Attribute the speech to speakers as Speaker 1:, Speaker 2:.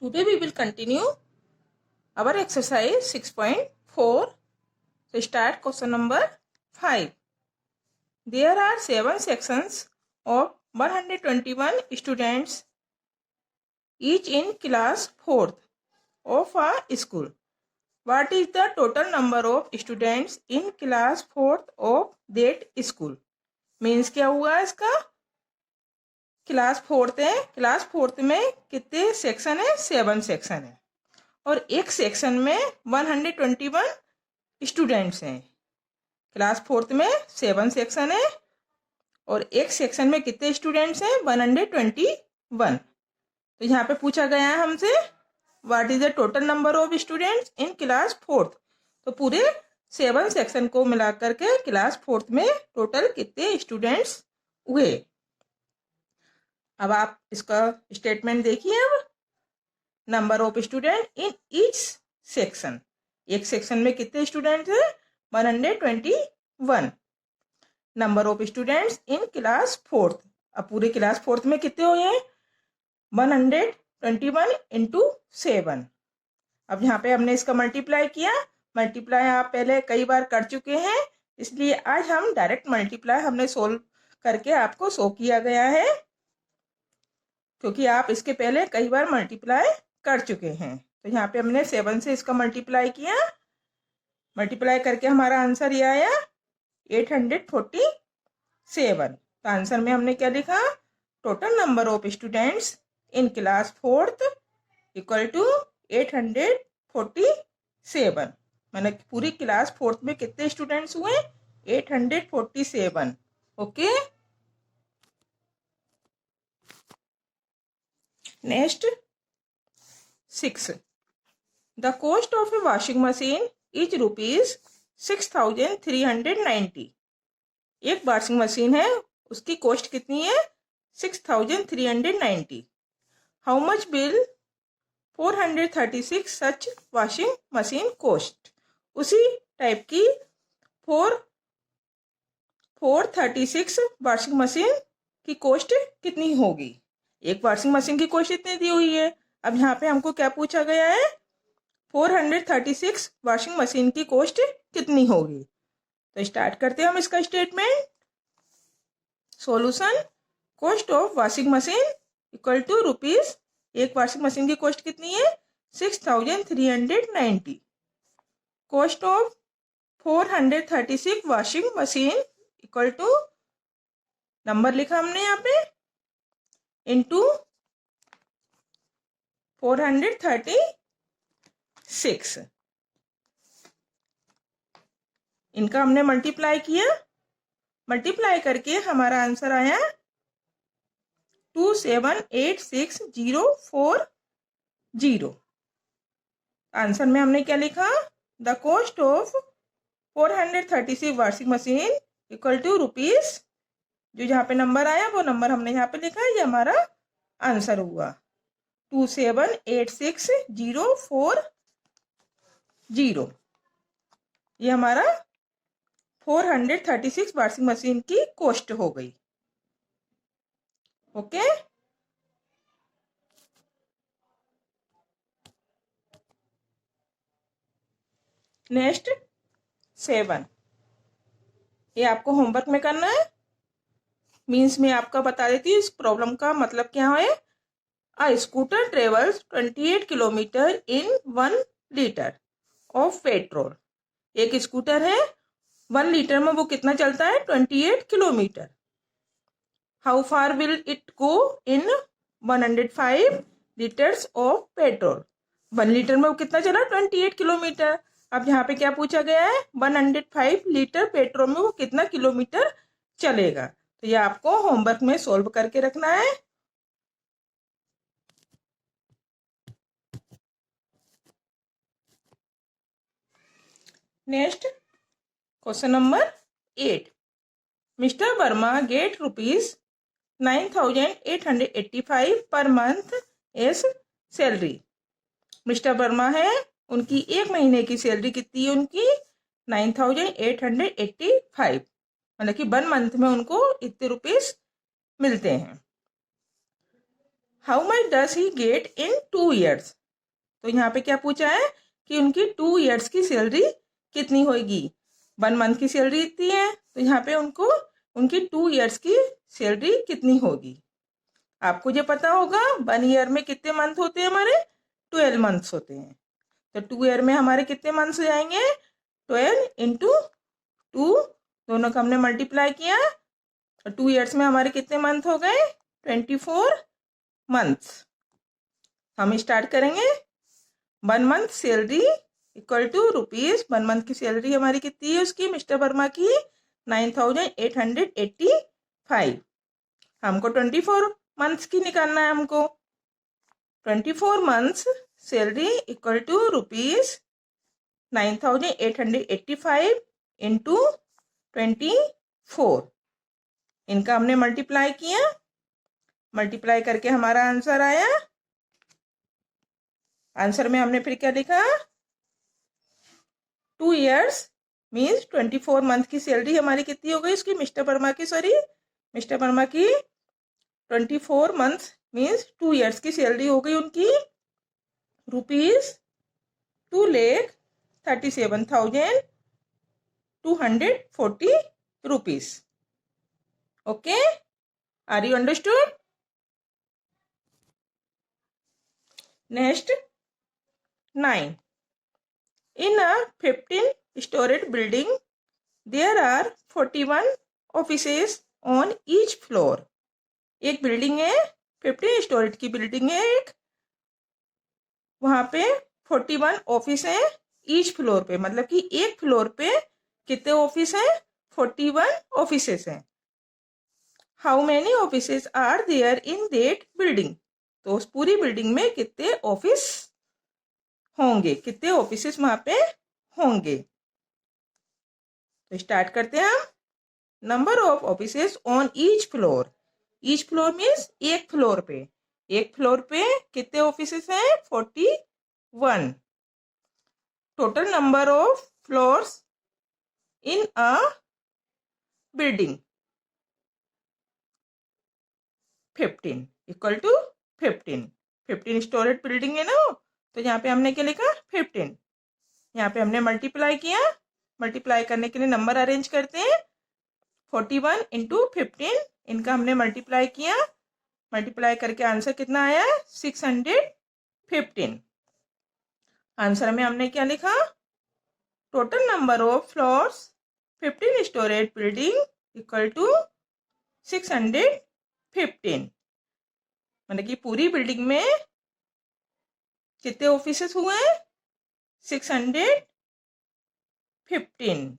Speaker 1: Today we will continue our exercise 6.4. So start question number 5. There are 7 sections of 121 students, each in class 4th of a school. What is the total number of students in class 4th of that school? Means क्या हुआ इसका? Class 4th है, class 4th में कितने section है? 7 section है और एक सेक्शन में 121 स्टूडेंट्स हैं। क्लास 4th में 7 सेक्शन है और एक सेक्शन में कितने स्टूडेंट्स हैं? 121। तो यहाँ पे पूछा गया है हमसे what is the total number of students in class 4th। तो पूरे 7 सेक्शन को मिला करके क्लास 4th में टोटल कितने स्टूडेंट्स हुए। अब आप इसका स्टेटमेंट देखिए। अब number of student in each section, एक सेक्शन में कितने स्टूडेंट्स हैं? 121। Number of students in class 4th, अब पूरे क्लास 4th में कितने हुए हैं? 121 इंटू 7। अब यहाँ पे हमने इसका मल्टीप्लाई किया। मल्टीप्लाई आप पहले कई बार कर चुके हैं, इसलिए आज हम डायरेक्ट मल्टीप्लाई हमने सोल्व करके आपको शो किया गया है, क्योंकि आप इसके पहले कई बार मल्टीप्लाई कर चुके हैं। तो यहाँ पे हमने 7 से इसका मल्टीप्लाई किया। मल्टीप्लाई करके हमारा आंसर ये आया 847। तो आंसर में हमने क्या लिखा? Total number of students in class 4th equal to 847। मैंने पूरी क्लास 4th में कितने स्टूडेंट्स हुए? 847। Okay. Next 6. The cost of a washing machine is ₹6,390. एक वॉशिंग मशीन है, उसकी कॉस्ट कितनी है? 6,390. How much will 436 such washing machine cost? उसी टाइप की 436 वॉशिंग मशीन की कॉस्ट कितनी होगी? एक वॉशिंग मशीन की कॉस्ट इतनी दी हुई है। अब यहाँ पे हमको क्या पूछा गया है? 436 वॉशिंग मशीन की कॉस्ट कितनी होगी। तो स्टार्ट करते हैं हम इसका statement. Solution, cost of washing machine equal to rupees, एक वॉशिंग मशीन की कॉस्ट कितनी है? 6,390। Cost of 436 washing machine equal to, number लिखा हमने यहाँ पे, इंटू 436। इनका हमने मल्टीप्लाई किया। मल्टीप्लाई करके हमारा आंसर आया 2786,040। आंसर में हमने क्या लिखा? The cost of 436 washing machine equal to rupees, जो जहाँ पे नंबर आया वो नंबर हमने यहाँ पे लिखा है, ये हमारा आंसर हुआ 2786,040। ये हमारा 436 वॉशिंग मशीन की कॉस्ट हो गई। ओके। नेक्स्ट 7, ये आपको होमवर्क में करना है। मीन्स में आपका बता देती हूँ इस प्रॉब्लम का मतलब क्या है। A scooter travels 28 kilometre in 1 litre of petrol. एक स्कूटर है, 1 लीटर में वो कितना चलता है? 28 kilometre. How far will it go in 105 litres of petrol. 1 litre में वो कितना चला? 28 किलोमीटर। अब यहाँ पे क्या पूछा गया है? 105 लीटर पेट्रोल में वो कितना किलोमीटर चलेगा। तो ये आपको होमवर्क में सॉल्व करके रखना है। Next question number 8. Mister Verma get ₹9,885 per month's salary. Mister Verma है, उनकी एक महीने की सैलरी कितनी है? उनकी 9,885, मतलब कि 1 मंथ में उनको इतने रुपीस मिलते हैं। How much does he get in 2 years। तो यहाँ पे क्या पूछा है कि उनकी 2 years की सैलरी कितनी होगी। 1 month की सैलरी इतनी है, तो यहाँ पे उनको उनकी 2 years की सैलरी कितनी होगी। आपको जो पता होगा 1 year में कितने मंथ होते हैं हमारे, 12 months होते हैं। तो 2 year में हमारे कितने मंथ्स हो जाएंगे, 12 इंटू 2, दोनों का हमने मल्टीप्लाई किया, और 2 years में हमारे कितने मंथ हो गए, 24 months। हम स्टार्ट करेंगे। 1 month salary equal to rupees, 1 month की सैलरी हमारी कितनी है उसकी, मिस्टर वर्मा की 9885। हमको 24 months की निकालना है हमको। 24 months salary equal to rupees 9885 into 24। इनका हमने मल्टीप्लाई किया, मल्टीप्लाई करके हमारा आंसर आया। आंसर में हमने फिर क्या लिखा, 2 years मीन्स 24 month की सैलरी हमारी कितनी हो गई उसकी, मिस्टर वर्मा की 24 months मीन्स 2 years की सैलरी हो गई उनकी rupees 2,37,240 rupees. Okay, are you understood. Next 9, in a 15-storied building there are 41 offices on each floor। एक बिल्डिंग है, 15 स्टोरेज की बिल्डिंग है एक, वहां पे 41 ऑफिस है ईच फ्लोर पे, मतलब कि एक फ्लोर पे कितने ऑफिस हैं, 41 ऑफिसेस हैं। How many offices are there in that building. तो उस पूरी बिल्डिंग में कितने ऑफिस होंगे, कितने ऑफिसेस वहां पे होंगे। तो स्टार्ट करते हैं हम। Number of offices on each floor, each floor means एक फ्लोर पे, एक फ्लोर पे कितने ऑफिसेस हैं, 41। Total number of floors in a building 15 equal to 15। 15 storage building है ना, तो यहाँ पे हमने क्या लिखा, 15। यहाँ पे हमने मल्टीप्लाई किया, मल्टीप्लाई करने के लिए नंबर अरेंज करते हैं। 41 इंटू 15, इनका हमने मल्टीप्लाई किया, मल्टीप्लाई करके आंसर कितना आया, 615। आंसर में हमने क्या लिखा, total number of floors 15 storage building equal to 615। मतलब कि पूरी बिल्डिंग में कितने ऑफिसेस हुए हैं, 615।